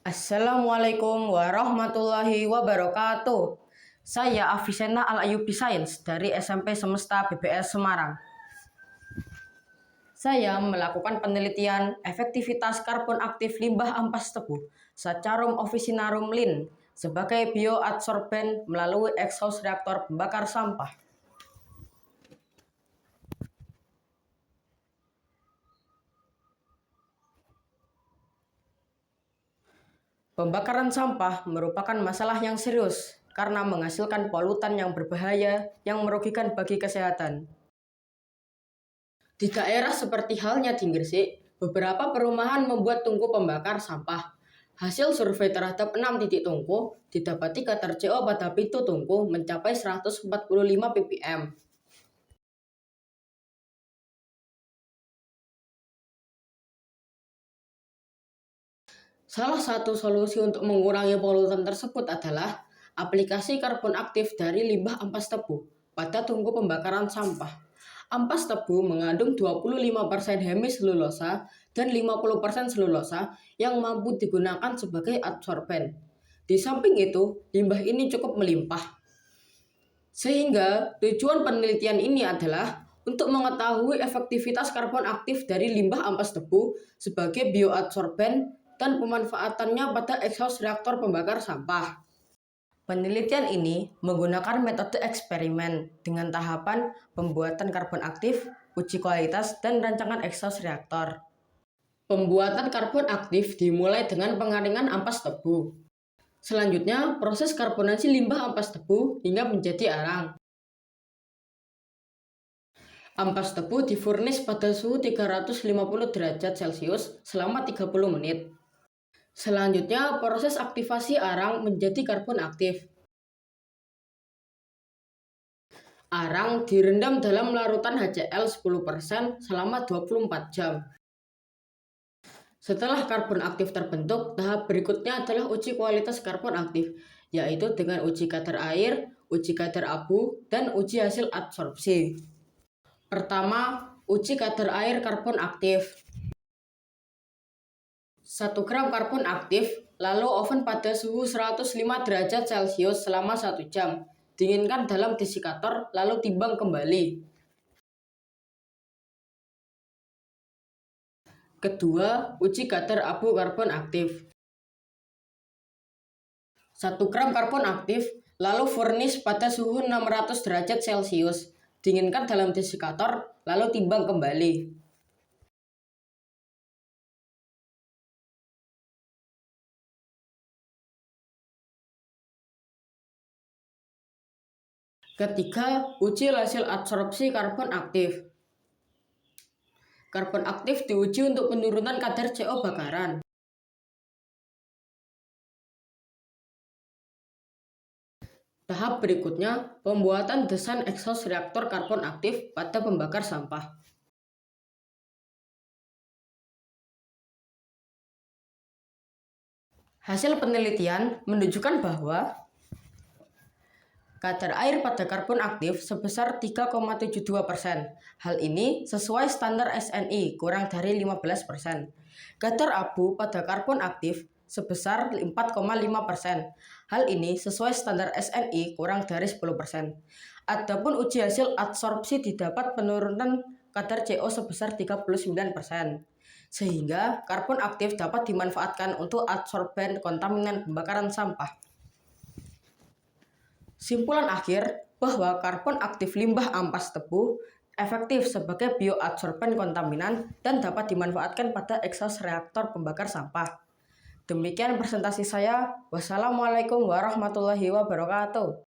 Assalamualaikum warahmatullahi wabarakatuh. Saya Afisena Al-Ayubi Sains dari SMP Semesta BBS Semarang. Saya melakukan penelitian efektivitas karbon aktif limbah ampas tebu Saccharum officinarum Linn sebagai bioadsorben melalui exhaust reaktor pembakar sampah. Pembakaran sampah merupakan masalah yang serius karena menghasilkan polutan yang berbahaya yang merugikan bagi kesehatan. Di daerah seperti halnya di Gresik, beberapa perumahan membuat tungku pembakar sampah. Hasil survei terhadap 6 titik tungku didapati kadar CO pada pintu tungku mencapai 145 ppm. Salah satu solusi untuk mengurangi polutan tersebut adalah aplikasi karbon aktif dari limbah ampas tebu pada tungku pembakaran sampah. Ampas tebu mengandung 25% hemiselulosa dan 50% selulosa yang mampu digunakan sebagai adsorben. Di samping itu, limbah ini cukup melimpah. Sehingga tujuan penelitian ini adalah untuk mengetahui efektivitas karbon aktif dari limbah ampas tebu sebagai bioadsorben dan pemanfaatannya pada exhaust reaktor pembakar sampah. Penelitian ini menggunakan metode eksperimen dengan tahapan pembuatan karbon aktif, uji kualitas, dan rancangan exhaust reaktor. Pembuatan karbon aktif dimulai dengan pengaringan ampas tebu. Selanjutnya, proses karbonasi limbah ampas tebu hingga menjadi arang. Ampas tebu difurnis pada suhu 350 derajat Celcius selama 30 menit. Selanjutnya, proses aktivasi arang menjadi karbon aktif. Arang direndam dalam larutan HCl 10% selama 24 jam. Setelah karbon aktif terbentuk, tahap berikutnya adalah uji kualitas karbon aktif, yaitu dengan uji kadar air, uji kadar abu, dan uji hasil adsorpsi. Pertama, uji kadar air karbon aktif. 1 gram karbon aktif, lalu oven pada suhu 105 derajat Celcius selama 1 jam. Dinginkan dalam desikator, lalu timbang kembali. Kedua, uji kadar abu karbon aktif. 1 gram karbon aktif, lalu furnis pada suhu 600 derajat Celcius. Dinginkan dalam desikator, lalu timbang kembali. Ketiga, uji hasil adsorpsi karbon aktif. Karbon aktif diuji untuk penurunan kadar CO bakaran. Tahap berikutnya, pembuatan desain exhaust reaktor karbon aktif pada pembakar sampah. Hasil penelitian menunjukkan bahwa kadar air pada karbon aktif sebesar 3,72%. Hal ini sesuai standar SNI kurang dari 15%. Kadar abu pada karbon aktif sebesar 4,5%. Hal ini sesuai standar SNI kurang dari 10%. Adapun uji hasil adsorpsi didapat penurunan kadar CO sebesar 39%. Sehingga karbon aktif dapat dimanfaatkan untuk adsorben kontaminan pembakaran sampah. Simpulan akhir bahwa karbon aktif limbah ampas tebu efektif sebagai bioadsorben kontaminan dan dapat dimanfaatkan pada exhaust reaktor pembakar sampah. Demikian presentasi saya. Wassalamualaikum warahmatullahi wabarakatuh.